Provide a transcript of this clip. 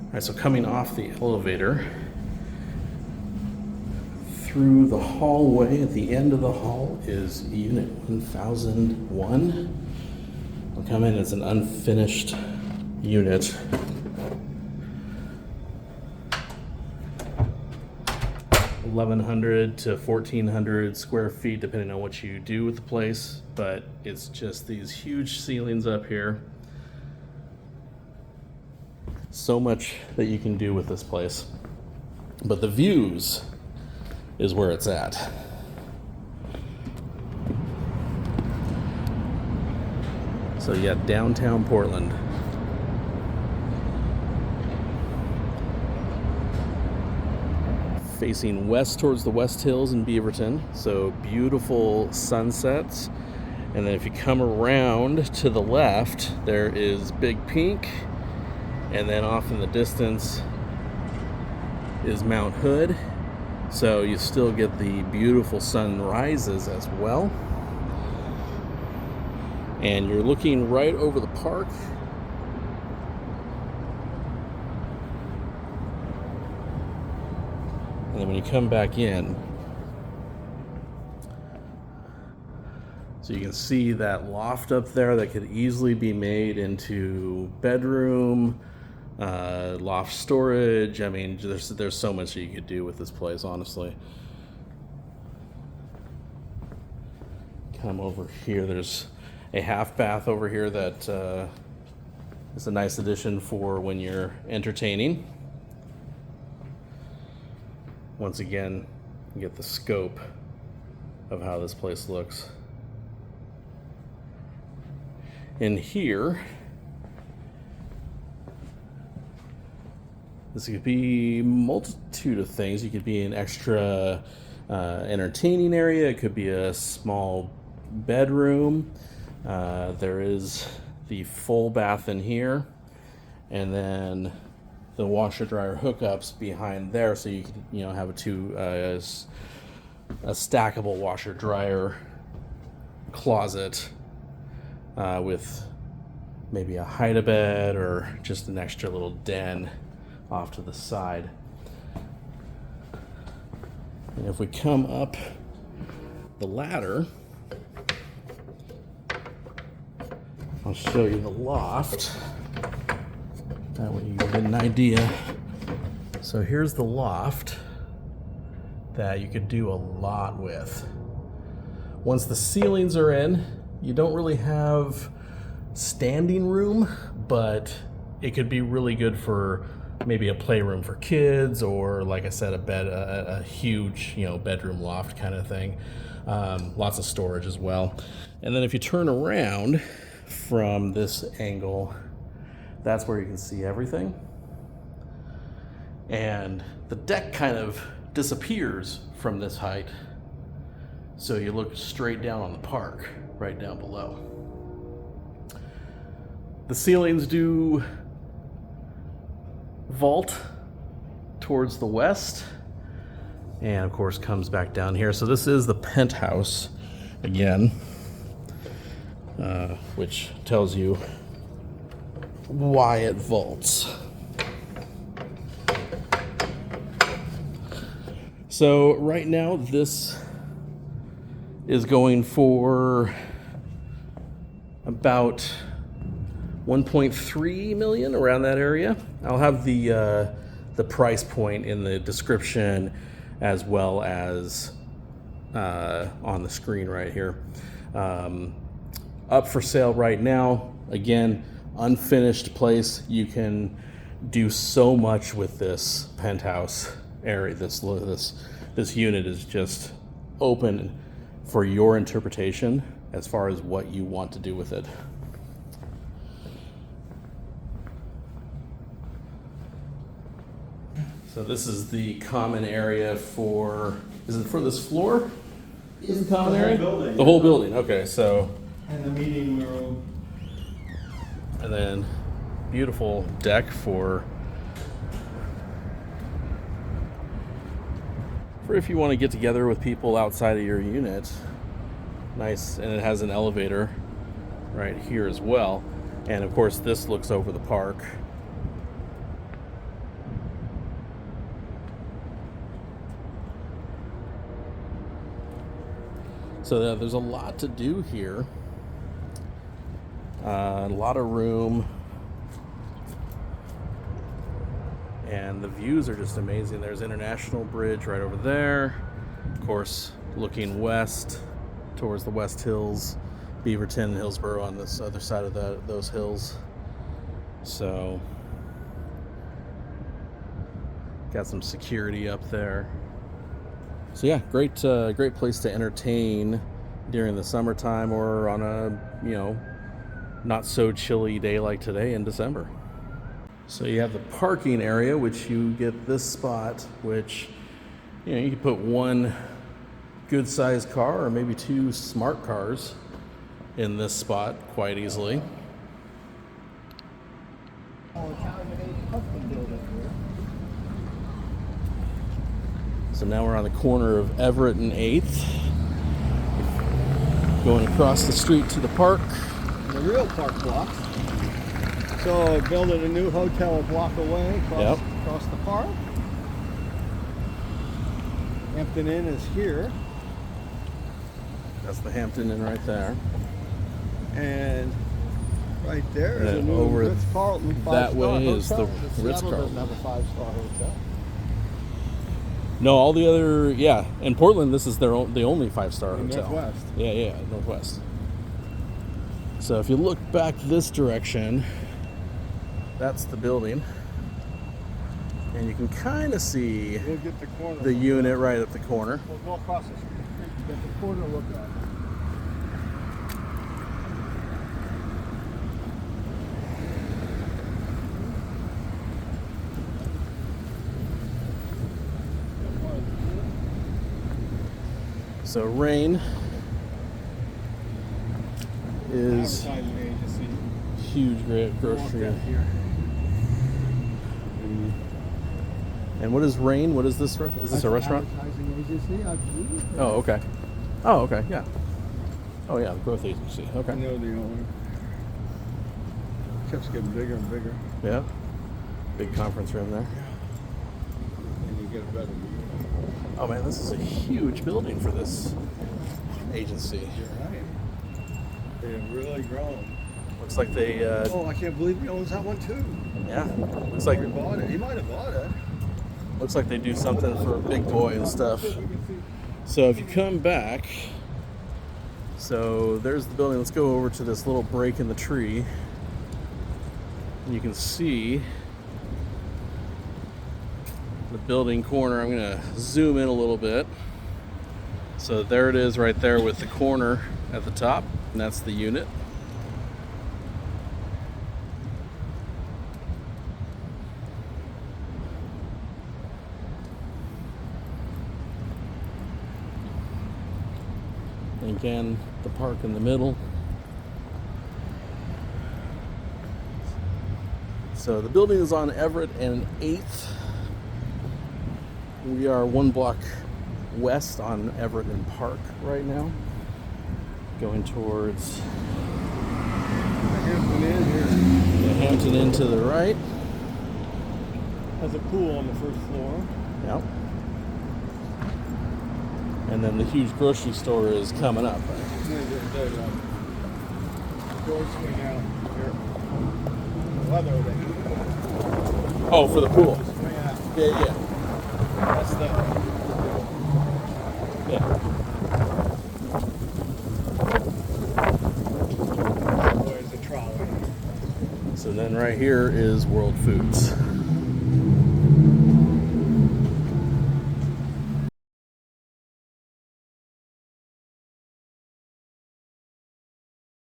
All right, so coming off the elevator, through the hallway, at the end of the hall is unit 1001. We'll come in as an unfinished unit. $1,100 to $1,400 square feet, depending on what you do with the place, but it's just these huge ceilings up here. So much that you can do with this place, but the views is where it's at. So yeah, downtown Portland. Facing west towards the West Hills in Beaverton, so beautiful sunsets. And then if you come around to the left, there is Big Pink, and then off in the distance is Mount Hood. So you still get the beautiful sunrises as well. And you're looking right over the park. And then when you come back in, so you can see that loft up there that could easily be made into bedroom, loft storage. I mean, there's so much that you could do with this place, honestly. Come over here, there's a half bath over here that is a nice addition for when you're entertaining. Once again, you get the scope of how this place looks. In here, this could be a multitude of things. You could be an extra entertaining area. It could be a small bedroom. There is the full bath in here, and then the washer dryer hookups behind there, so you can have a stackable washer dryer closet with maybe a hide-a-bed or just an extra little den off to the side. And if we come up the ladder, I'll show you the loft. That way you get an idea. So here's the loft that you could do a lot with. Once the ceilings are in, you don't really have standing room, but it could be really good for maybe a playroom for kids, or like I said, a huge bedroom loft kind of thing. Lots of storage as well. And then if you turn around from this angle, that's where you can see everything. And the deck kind of disappears from this height, so you look straight down on the park right down below. The ceilings do vault towards the west, and of course comes back down here. So this is the penthouse again, which tells you why it vaults. So right now this is going for about 1.3 million, around that area. I'll have the price point in the description, as well as on the screen right here. Up for sale right now. Again, unfinished place. You can do so much with this penthouse area. This unit is just open for your interpretation as far as what you want to do with it. So this is the common area for, is it for this floor? Is it common area? Building. The whole building, okay, so. And the meeting room. And then beautiful deck for if you want to get together with people outside of your unit. Nice, and it has an elevator right here as well. And of course this looks over the park. So there's a lot to do here. A lot of room. And the views are just amazing. There's International Bridge right over there. Of course, looking west towards the West Hills, Beaverton and Hillsborough on this other side of those hills. So, got some security up there. So yeah, great place to entertain during the summertime or on a, not so chilly day like today in December. So you have the parking area, which you get this spot, which, you can put one good sized car or maybe two smart cars in this spot quite easily. So now we're on the corner of Everett and 8th, going across the street to the park. The real park block. So building a new hotel a block away across the park. Hampton Inn is here. That's the Hampton Inn right there. And right there is a then new over Ritz-Carlton five-star that way hotel. is the Seattle Ritz-Carlton. doesn't have a five-star hotel. No, all the other, in Portland, this is the only 5-star hotel. Northwest. Yeah, Northwest. So if you look back this direction, that's the building. And you can kind of see We'll get the corner. the unit right at the corner. We'll go across the street. Get the corner look at it. So Rain is Advertising agency. huge grocery. Walk down here. And what is Rain? What is this? Is this That's a an restaurant? Advertising agency, I believe. Oh, okay. Oh, okay, yeah. Oh, yeah, the growth agency. Okay. I know the owner. Keeps getting bigger and bigger. Yeah. Big conference room there. And you get a better view. Oh, man, this is a huge building for this agency. You're right. They have really grown. Looks like they, Oh, I can't believe he owns that one too. yeah. Looks like He bought it. He might have bought it. Looks like they do something for Big Boy and stuff. So if you come back, so there's the building. Let's go over to this little break in the tree. And you can see the building corner. I'm going to zoom in a little bit. So there it is right there with the corner at the top, and that's the unit. And again, the park in the middle. So the building is on Everett and 8th. We are one block west on Everett and Park right now, going towards The Hampton Inn here. the Hampton Inn to the right. Has a pool on the first floor. Yep. And then the huge grocery store is coming up. Doors swing out here. Weather thing. Oh, for the pool. Swing out. Yeah. That's the. Yeah. There's a trolley. So then right here is World Foods.